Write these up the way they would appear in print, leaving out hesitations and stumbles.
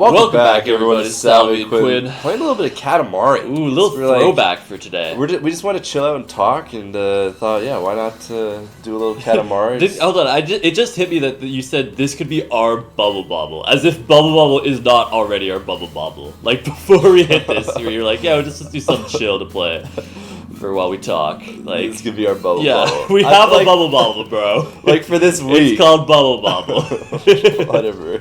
Welcome back, everyone. It's Salvy and Quinn. Playing a little bit of Katamari. Ooh, a little throwback for today. We just want to chill out and talk, and thought, yeah, why not do a little Katamari? Hold on, it just hit me that you said this could be our Bubble Bobble, as if Bubble Bobble is not already our Bubble Bobble. Like, before we hit this, you're like, yeah, let's do something chill to play for while we talk. Like, this could be our Bubble Bobble. Yeah, we have a Bubble Bobble, bro. Like, for this week. It's called Bubble Bobble. Whatever.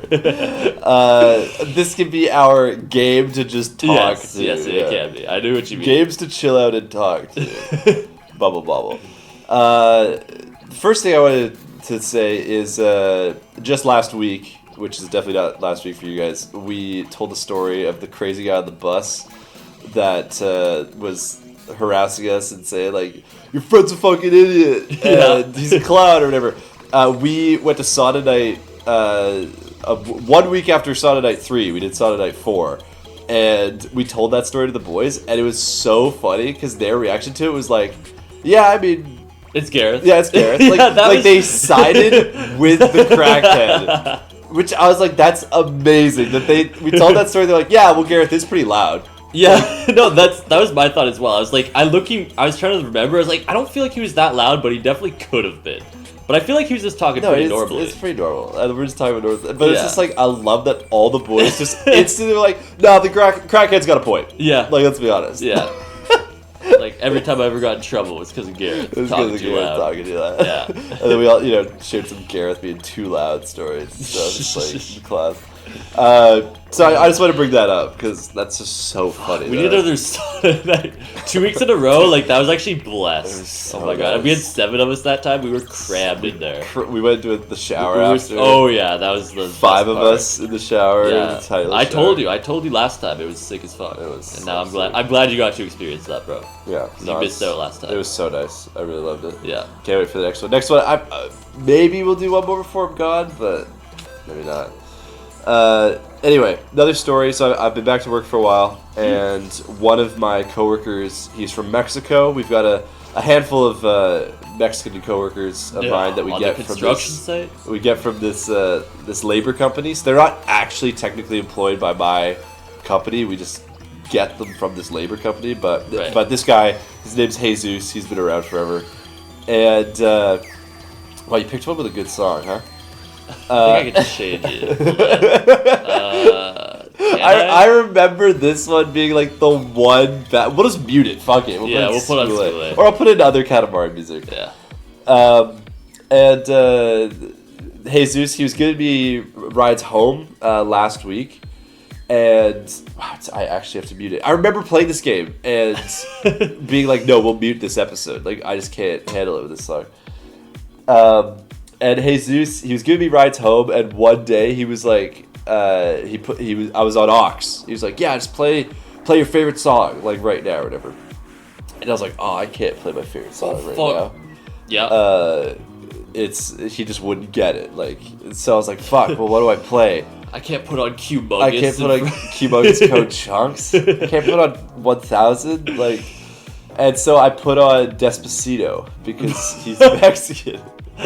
This could be our game to just talk to. Yes, it can be. I knew what you mean. Games to chill out and talk to. Bubble Bobble. The first thing I wanted to say is just last week, which is definitely not last week for you guys, we told the story of the crazy guy on the bus that was harassing us and saying, like, your friend's a fucking idiot, and he's a clown or whatever. We went to Sauna Night 1 week after Sauna Night 3. We did Sauna Night 4. And we told that story to the boys, and it was so funny because their reaction to it was like, yeah, I mean... It's Gareth. Yeah, it's Gareth. Like, they sided with the crackhead. Which I was like, that's amazing. We told that story, they're like, yeah, well, Gareth is pretty loud. Yeah, no, that was my thought as well. I was like, I was trying to remember. I was like, I don't feel like he was that loud, but he definitely could have been. But I feel like he was just talking pretty normally. It's pretty normal. We're just talking about normal. But it's just like, I love that all the boys just instantly were like, no, the crackhead's got a point. Yeah. Like, let's be honest. Yeah. Like, every time I ever got in trouble, it was because of Gareth talking too loud. Yeah. And then we all, shared some Gareth being too loud stories and stuff. Just like, in class. So I just want to bring that up because that's just so funny. We did another Sauna Night 2 weeks in a row. Like, that was actually blessed. So oh my god, we had 7 of us that time. We were crammed in there. We went to the shower after. Oh yeah, that was the 5 of us in the shower. Yeah, I told you last time. It was sick as fuck. And now I'm glad you got to experience that, bro. Yeah, you missed out last time. It was so nice. I really loved it. Yeah, can't wait for the next one. Next one, maybe we'll do one more before I'm gone, but maybe not. Anyway, another story. So I've been back to work for a while, and one of my coworkers, he's from Mexico. We've got a handful of Mexican coworkers of mine that we get from this labor company. So they're not actually technically employed by my company. We just get them from this labor company. But this guy, his name's Jesus. He's been around forever, and wow, you picked one with a good song, huh? I think I could change it. I remember this one being like the one we'll just mute it. Fuck it. We'll put on School. Or I'll put in other Katamari music. Yeah. And Jesus, he was giving me rides home last week, and I actually have to mute it. I remember playing this game and being like, no, we'll mute this episode. Like, I just can't handle it with this song. And Jesus, he was giving me rides home, and one day he was like, I was on aux. He was like, yeah, just play your favorite song, like right now or whatever. And I was like, oh, I can't play my favorite song now. Yeah. He just wouldn't get it. Like, so I was like, fuck. Well, what do I play? I can't put on Q-Mungus. I can't put on Q-Mungus Code Chunks. I can't put on 1000. Like, and so I put on Despacito because he's Mexican. Do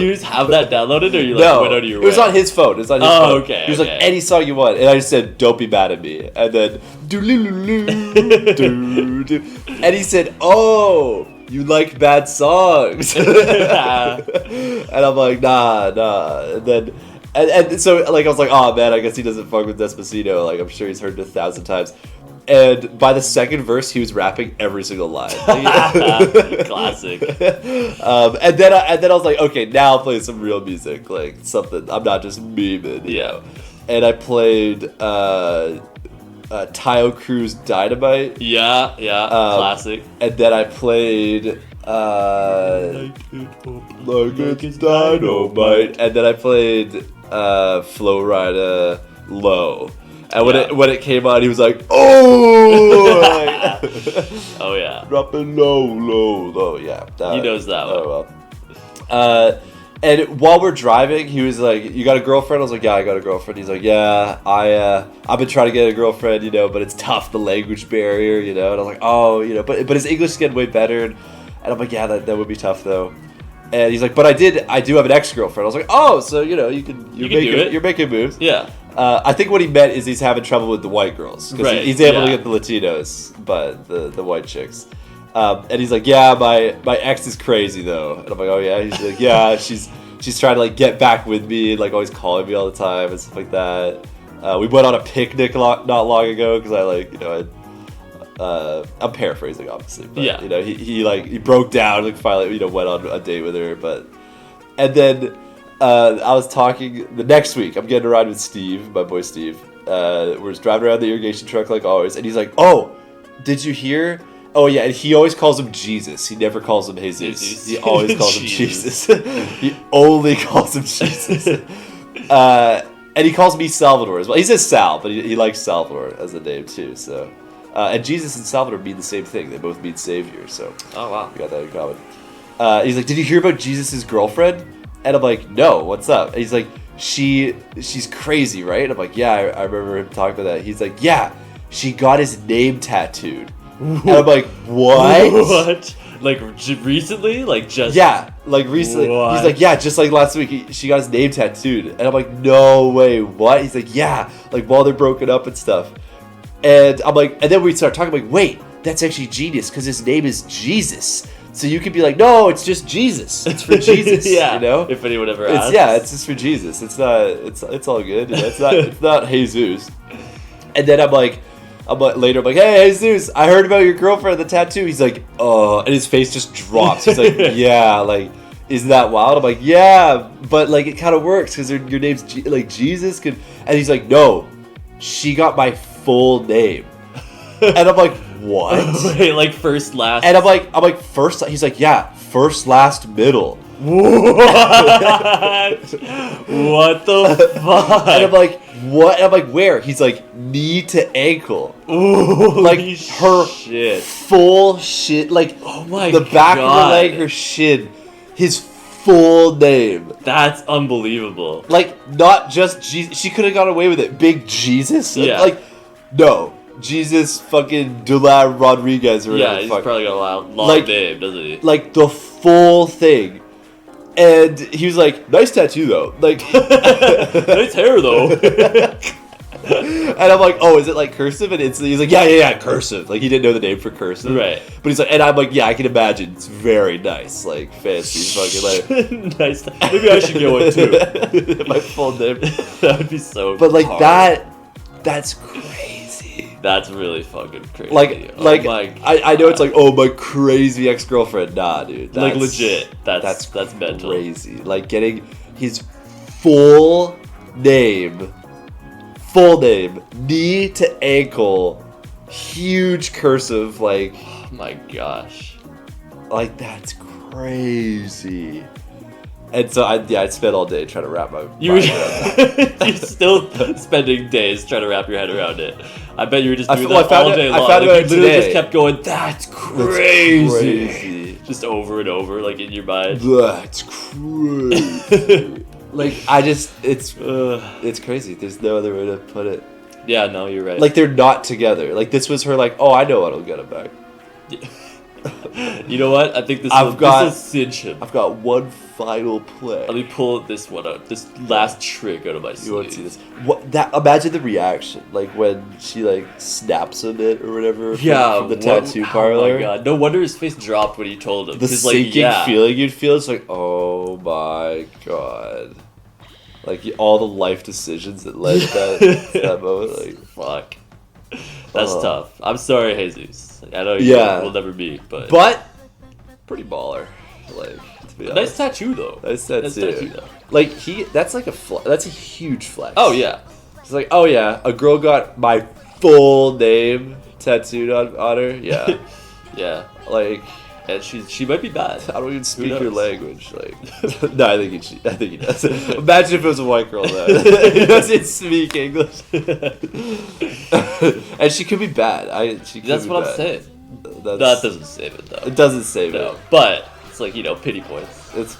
you just have that downloaded, or you went out of your way? It was on his phone. It was on his phone. Okay. He was like, any song you want, and I just said, "Don't be mad at me," and then and he said, "Oh, you like bad songs," and I'm like, nah, and then. And so, like, I was like, oh, man, I guess he doesn't fuck with Despacito. Like, I'm sure he's heard it 1,000 times. And by the second verse, he was rapping every single line. Classic. And then I was like, okay, now I'll play some real music, like something. I'm not just memeing. You know? And I played Tayo Cruz Dynamite. Yeah, classic. And then I played like it's Dynamite. And then I played Flow Rida Low. And when it came on, he was like, oh! Oh, yeah. Dropping low, yeah. He knows that one. Oh, well. And while we're driving, he was like, you got a girlfriend? I was like, yeah, I got a girlfriend. He's like, yeah, I've been trying to get a girlfriend, but it's tough, the language barrier, And I was like, oh, but his English is getting way better. And I'm like, yeah, that would be tough, though. And he's like, but I do have an ex-girlfriend. I was like, oh, so you're making moves. Yeah. I think what he meant is he's having trouble with the white girls because he's able to get the Latinos, but the white chicks. And he's like, yeah, my ex is crazy though. And I'm like, oh yeah. He's like, yeah, she's trying to like get back with me, and like always calling me all the time and stuff like that. We went on a picnic not long ago because I like I'm paraphrasing obviously, but he broke down, like finally went on a date with her, and then I was talking the next week. I'm getting a ride with Steve, my boy Steve. We're just driving around the irrigation truck like always, and he's like, oh, did you hear? Oh yeah, and he always calls him Jesus. He never calls him Jesus. He always calls him Jesus. He only calls him Jesus. And he calls me Salvador as well. He says Sal, but he likes Salvador as a name too. So, and Jesus and Salvador mean the same thing. They both mean savior. So, oh wow, we got that in common. He's like, did you hear about Jesus' girlfriend? And I'm like, no, what's up? And he's like, she's crazy, right? And I'm like, yeah, I remember him talking about that. He's like, yeah, she got his name tattooed. And I'm like, what? What? Like recently? Like just... Yeah, like recently. What? He's like, yeah, just like last week, she got his name tattooed. And I'm like, no way, what? He's like, yeah, like while they're broken up and stuff. And I'm like, and then we start talking, like, wait, that's actually genius because his name is Jesus. So you could be like, no, it's just Jesus. It's for Jesus. Yeah. You know? If anyone ever asks. It's just for Jesus. It's not. It's all good. You know? It's not Jesus. And then I'm like, later, I'm like, hey, Jesus, I heard about your girlfriend, the tattoo. He's like, oh, and his face just drops. He's like, yeah, like, isn't that wild? I'm like, yeah, but like it kind of works because your name's like Jesus could. And he's like, no, she got my full name. And I'm like, what? Wait, like first, last. And I'm like first. He's like, yeah, first, last, middle. What? What the fuck? And I'm like, what? And I'm like, where? He's like, knee to ankle. Ooh, like her shit. Full shit. Like, oh my the back God. of her leg, her shin, his full name. That's unbelievable. Like, not just Jesus. She could have got away with it. Big Jesus. Yeah. Like, no. Jesus fucking Dula Rodriguez or whatever. Yeah, he's probably got a long name, doesn't he? Like the full thing. And he was like, nice tattoo though. Like nice hair though. And I'm like, oh, is it like cursive? And he's like, yeah, cursive. Like he didn't know the name for cursive. Right. But he's like, and I'm like, yeah, I can imagine. It's very nice. Like fancy fucking like nice. Maybe I should get one too. My full name. That would be so But like hard. that's crazy. That's really fucking crazy. I know it's like, oh, my crazy ex-girlfriend. Nah, dude. Like legit. That's mental. Crazy. Like getting his full name, knee to ankle, huge cursive, like. Oh my gosh. Like that's crazy. And so I spent all day trying to wrap my mind around that. You're still spending days trying to wrap your head around it. I bet you were just doing that all day long. I found like, out you literally today. just kept going, that's crazy. Just over and over, like in your mind. That's crazy. Like it's crazy. There's no other way to put it. Yeah, no, you're right. Like they're not together. Like this was her. Like, oh, I know what'll get him back. You know what? I think this will cinch him. I've got one final play. Let me pull this one out. This last trick out of my sleeve. You won't see this. Imagine the reaction, like when she like snaps him it or whatever. From the tattoo parlor. Oh my god! No wonder his face dropped when you told him. The sinking feeling you'd feel is like, oh my god. Like all the life decisions that led to that moment. Like, fuck. That's tough. I'm sorry, Jesus. I know we'll never meet, but pretty baller. Like, to be honest. Nice tattoo though. Nice tattoo though. Like that's like that's a huge flex. Oh yeah. It's like, oh yeah, a girl got my full name tattooed on her. Yeah. Yeah. Like, and she might be bad. I don't even speak your language. Like, no, I think he does. Imagine if it was a white girl that he doesn't speak English, and she could be bad. That's what I'm saying. That doesn't save it though. It doesn't save it. But it's like pity points. It's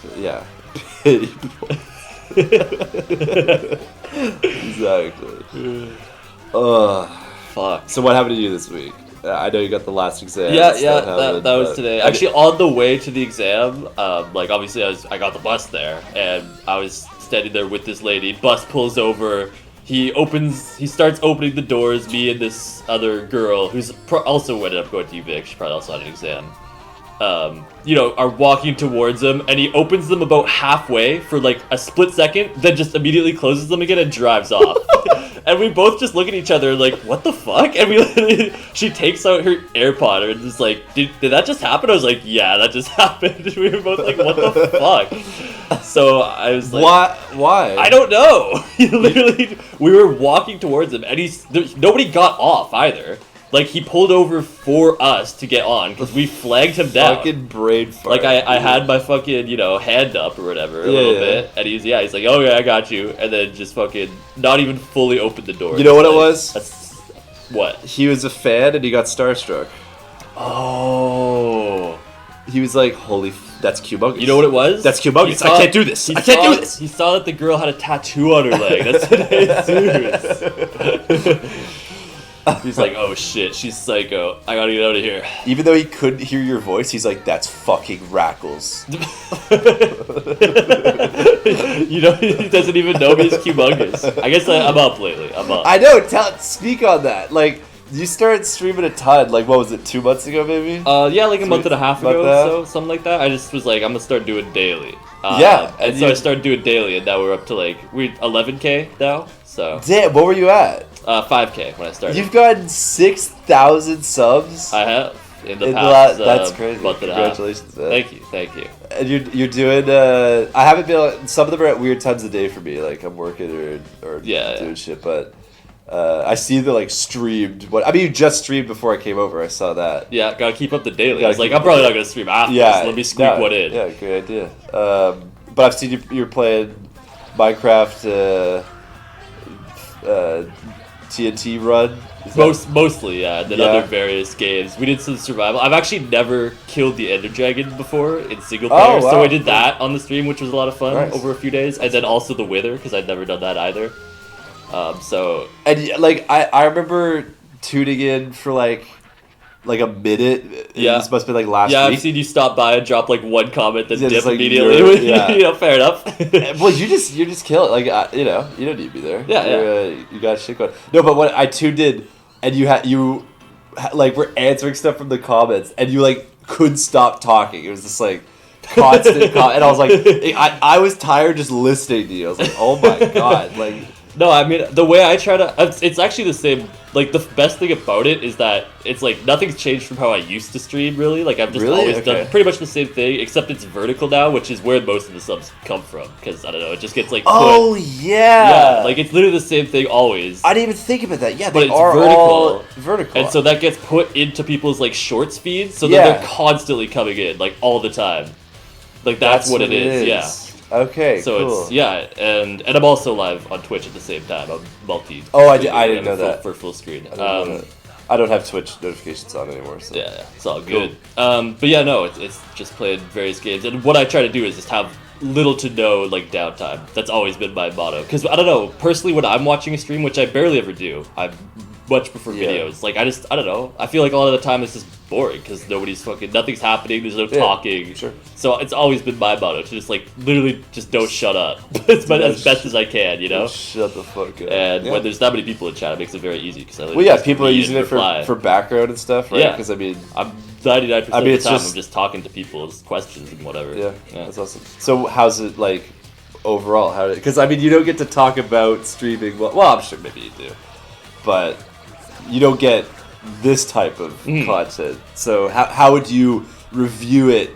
pity points. Exactly. Fuck. So what happened to you this week? I know you got the last exam. Yeah, It's yeah, not happening, that was but- today. Actually, on the way to the exam, like obviously I got the bus there, and I was standing there with this lady. Bus pulls over. He starts opening the doors. Me and this other girl, who's also ended up going to UVic. She probably also had an exam. Are walking towards him, and he opens them about halfway for like a split second, then just immediately closes them again and drives off. And we both just look at each other like, what the fuck? And she takes out her AirPod and is like, did that just happen? I was like, yeah, that just happened. We were both like, what the fuck? So I was like, why? I don't know. Literally, we were walking towards him, and nobody got off either. Like, he pulled over for us to get on, because we flagged him down. Fucking brain fart. Like, I had my fucking, hand up or whatever a little bit, and he's like, oh yeah, I got you, and then just fucking not even fully opened the door. You know what like, it was? What? He was a fan, and he got starstruck. Oh. He was like, that's humongous. You know what it was? That's humongous. I can't do this. I can't do this. He saw that the girl had a tattoo on her leg. That's what Jesus. He's like, oh shit, she's psycho. I gotta get out of here. Even though he couldn't hear your voice, he's like, that's fucking Rackles. He doesn't even know me as humongous. I guess I'm up lately. I'm up. I know. Speak on that. Like, you started streaming a ton. Like, what was it, 2 months ago, maybe? Yeah, like a month and a half ago or so, something like that. I just was like, I'm gonna start doing daily. And so I started doing daily, and now we're up to we're 11K now. So. Damn, what were you at? 5K when I started. You've gotten 6,000 subs. I have in the past. That's crazy. Month and a half. Congratulations, man. Thank you. And you're doing. I haven't been. Some of them are at weird times of day for me. Like I'm working or doing shit. But I see the streamed. You just streamed before I came over. I saw that. Yeah, gotta keep up the daily. I was like, I'm probably not gonna stream after this. Let me squeak one in. Yeah, great idea. But I've seen you're playing Minecraft. TNT run? Mostly, yeah. And then other various games. We did some survival. I've actually never killed the Ender Dragon before in single player, so I did that on the stream, which was a lot of fun over a few days. And then also the Wither, because I'd never done that either. And I remember tuning in for like a minute. Yeah, this must be last week. Yeah, I've seen you stop by and drop one comment, then dip immediately. Fair enough. Well, you just kill it. You don't need to be there. Yeah. You got shit going. No, but when I tuned in, and you were answering stuff from the comments, and you couldn't stop talking. It was just constant comment, and I was like, I was tired just listening to you. I was like, oh my god, No, I mean, the way I try to... It's actually the same... the best thing about it is that it's, nothing's changed from how I used to stream, really. I've just always done pretty much the same thing, except it's vertical now, which is where most of the subs come from. Because, I don't know, it just gets, Oh, yeah! Yeah, it's literally the same thing always. I didn't even think about that. Yeah, but they it's are vertical. All vertical. And so that gets put into people's, shorts feeds, so that they're constantly coming in, all the time. That's what it is, yeah. Okay, so cool. It's and I'm also live on Twitch at the same time. I'm multi. Oh, I didn't know that for full screen. I don't have Twitch notifications on anymore. So. Yeah, it's all good. Cool. But yeah, no, it's just playing various games, and what I try to do is just have little to no downtime. That's always been my motto. Because I don't know, personally, when I'm watching a stream, which I barely ever do, I much prefer videos. I don't know. I feel like a lot of the time it's just boring because nothing's happening. There's no talking. Sure. So it's always been my motto to just literally just don't shut up as best as I can, Shut the fuck up. And when there's that many people in chat, it makes it very easy because people are using it for background and stuff, right? Yeah. Because I'm 99% of the time I'm just talking to people's questions and whatever. Yeah, that's awesome. So how's it overall? Because you don't get to talk about streaming. Well, I'm sure maybe you do, but you don't get this type of content. So how would you review it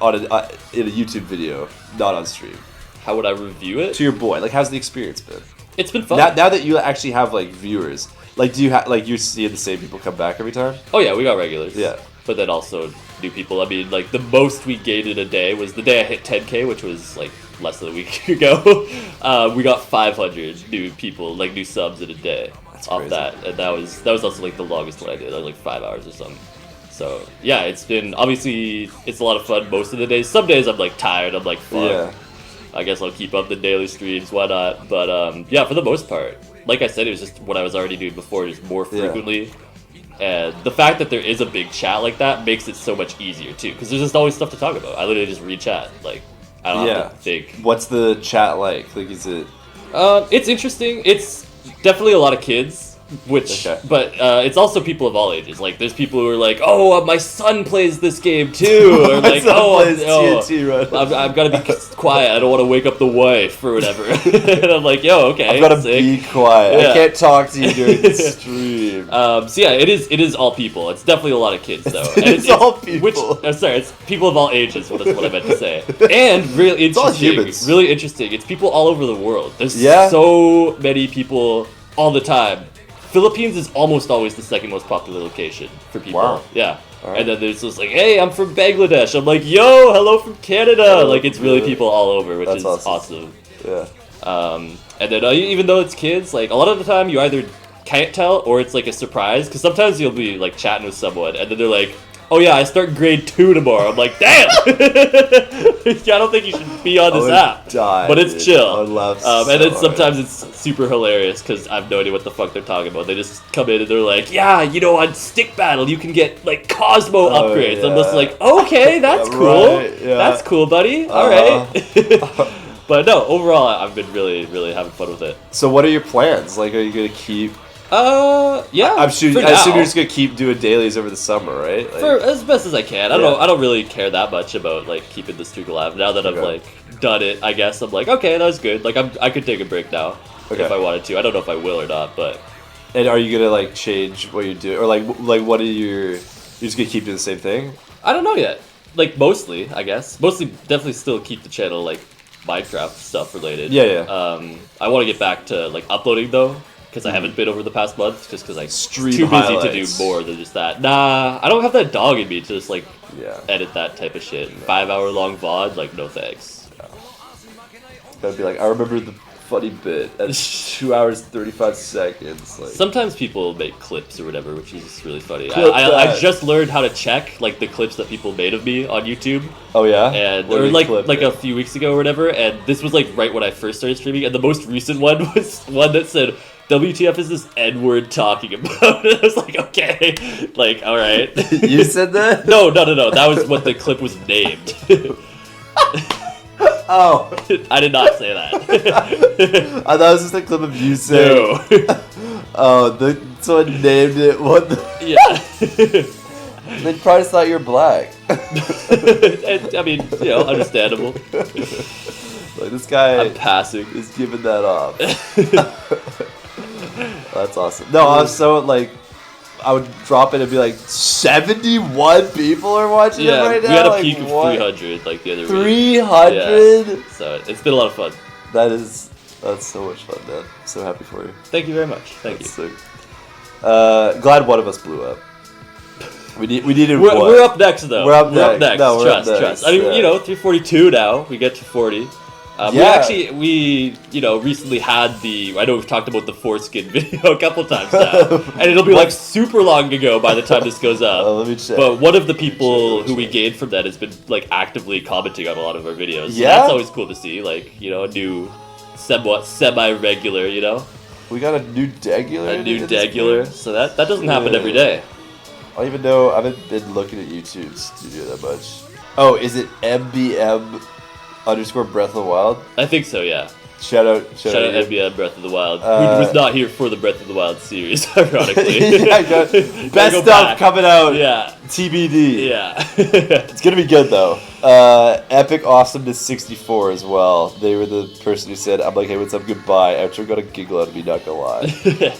on in a YouTube video, not on stream? How would I review it? To your boy, how's the experience been? It's been fun. Now that you actually have viewers, do you you're seeing the same people come back every time? Oh yeah, we got regulars. Yeah. But then also new people. The most we gained in a day was the day I hit 10K, which was less than a week ago. We got 500 new people, new subs in a day. Off crazy. That, and that was also the longest one I did. That was 5 hours or something. So yeah, it's been obviously it's a lot of fun most of the days. Some days I'm tired. I'm fuck. Yeah. I guess I'll keep up the daily streams. Why not? But yeah, for the most part, like I said, it was just what I was already doing before, just more frequently. And the fact that there is a big chat like that makes it so much easier too, because there's just always stuff to talk about. I literally just read chat. Like, I don't have to think. What's the chat like? Like, is it? It's interesting. It's definitely a lot of kids. But it's also people of all ages. Like, there's people who are like, "Oh, my son plays this game too," or like, I've got to be quiet. I don't want to wake up the wife or whatever." And I'm like, "Yo, okay, I've got to be quiet. Yeah. I can't talk to you during the stream." So yeah, it is all people. It's definitely a lot of kids though. It's all people. It's people of all ages. That's what I meant to say. And really interesting. It's all humans. Really interesting. It's people all over the world. There's so many people all the time. Philippines is almost always the second most popular location for people. Wow. Yeah. Right. And then there's just like, "Hey, I'm from Bangladesh." I'm like, "Yo, hello from Canada." Like, it's really people all over, which is awesome. Yeah. And then even though it's kids, like, a lot of the time you either can't tell or it's like a surprise, because sometimes you'll be like chatting with someone and then they're like, "Oh yeah, I start grade 2 tomorrow." I'm like, "Damn!" I don't think you should be on this app. But it's chill. I would love and then sometimes it's super hilarious because I have no idea what the fuck they're talking about. They just come in and they're like, "Yeah, on Stick Battle you can get like Cosmo upgrades." Yeah. I'm just like, "Okay, that's cool. Right, yeah. That's cool, buddy. All right." But no, overall I've been really, really having fun with it. So what are your plans? Like, are you gonna keep? Yeah. I assume you're just gonna keep doing dailies over the summer, right? Like, for as best as I can. I don't really care that much about like keeping the streak alive. Now that I've like done it, I guess I'm like, okay, that was good. Like, I could take a break now if I wanted to. I don't know if I will or not, but. And are you gonna like change what you're doing, or like what are you're just gonna keep doing the same thing? I don't know yet. Like, mostly, I guess. Mostly, definitely still keep the channel like Minecraft stuff related. Yeah. I want to get back to like uploading though. Because I haven't been over the past month, just because it's too busy to do more than just that. Nah, I don't have that dog in me to just like edit that type of shit. 5-hour long VOD, like, no thanks. That'd be like, I remember the funny bit at 2 hours 35 seconds. Like, sometimes people make clips or whatever, which is really funny. I just learned how to check like the clips that people made of me on YouTube. Oh yeah, and or like a few weeks ago or whatever. And this was like right when I first started streaming. And the most recent one was one that said, "WTF is this N-word talking about?" And I was like, okay, like, all right. You said that? No. That was what the clip was named. Oh. I did not say that. I thought it was just a clip of you saying. No. Oh, someone named it. What the? Yeah. They probably just thought you're black. I mean, understandable. Like, this guy I'm passing. Is giving that off. That's awesome. No, I was so like, I would drop it and be like, 71 people are watching it right now. We had a peak of 300 like the other week. 300. Yeah. So it's been a lot of fun. That's so much fun, man. I'm so happy for you. Thank you very much. Thank you. Sick. Glad one of us blew up. We needed. We're up next though. We're up next. No, trust. I mean, 342 now. We get to 40. We recently had I know we've talked about the foreskin video a couple times now, and it'll be like super long ago by the time this goes up. Let me check. But one of the people who we gained from that has been like actively commenting on a lot of our videos. So yeah, that's always cool to see. Like, a new, somewhat semi-regular. We got a new degular. So that doesn't happen every day. I don't even know. I haven't been looking at YouTube Studio that much. Oh, is it MBM _ Breath of the Wild? I think so, yeah. Shout out MBM Breath of the Wild, who was not here for the Breath of the Wild series, ironically. Best stuff coming out. Yeah. TBD. Yeah. It's gonna be good though. Epic Awesomeness 64 as well. They were the person who said, "I'm like, hey, what's up? Goodbye." After got a giggle out of me, not gonna lie.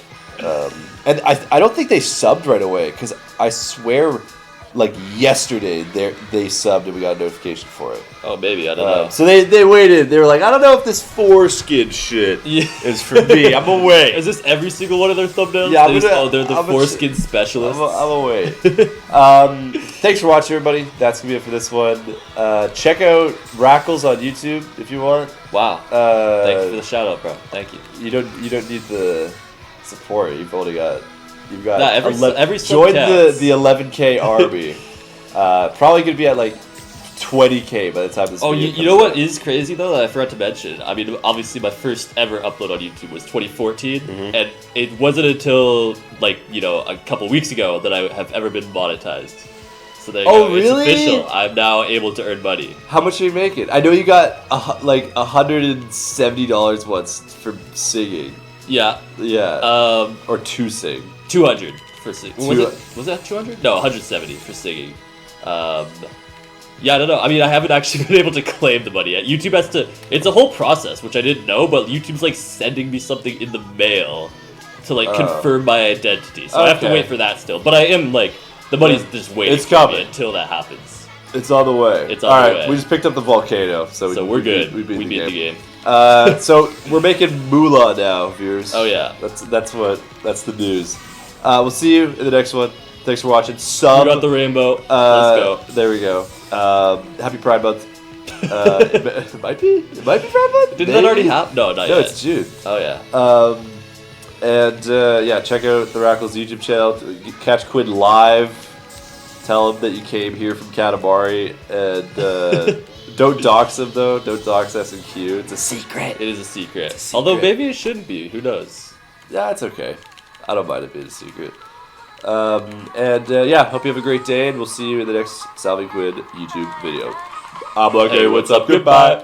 And I don't think they subbed right away, because I swear, like yesterday, they subbed and we got a notification for it. Oh, maybe, I don't know. So they waited. They were like, I don't know if this foreskin shit is for me. I'm gonna wait. Is this every single one of their thumbnails? Yeah, they're the foreskin specialists. I'm gonna wait. Thanks for watching, everybody. That's gonna be it for this one. Check out Rackles on YouTube if you want. Wow. Thank you for the shout out, bro. Thank you. You don't need the support. You've got every join the 11K army. Probably gonna be at like 20K by the time this Oh, video you comes know what out. is crazy though that I forgot to mention? I mean, obviously my first ever upload on YouTube was 2014, and it wasn't until like a couple weeks ago that I have ever been monetized. So there you Oh, go. really? It's official. I'm now able to earn money. How much are you making? I know you got like $170 once for singing. Yeah. Yeah. Or to sing. 200 for singing. Was that 200? No, 170 for singing. Yeah, I don't know. I mean, I haven't actually been able to claim the money yet. YouTube has to. It's a whole process, which I didn't know, but YouTube's like sending me something in the mail to like confirm my identity. So I have to wait for that still. But I am like, the money's just waiting for me until that happens. It's on the way. It's on the way. We just picked up the volcano, so we're good. We beat the game. game. So we're making moolah now, viewers. Oh yeah. That's the news. We'll see you in the next one. Thanks for watching. We got the rainbow. Let's go. There we go. Happy Pride Month. It might be Pride Month. Didn't that already happen? No, not yet. No, it's June. Oh yeah. Yeah, check out the Rackles YouTube channel. Catch Quinn live. Tell him that you came here from Katamari, and don't dox him though. Don't dox S&Q. It's a secret. It is a secret. Although maybe it shouldn't be. Who knows? Yeah, it's okay. I don't mind it being a secret. Yeah, hope you have a great day, and we'll see you in the next Salvy Quinn YouTube video. I'm like, hey, what's up? Goodbye.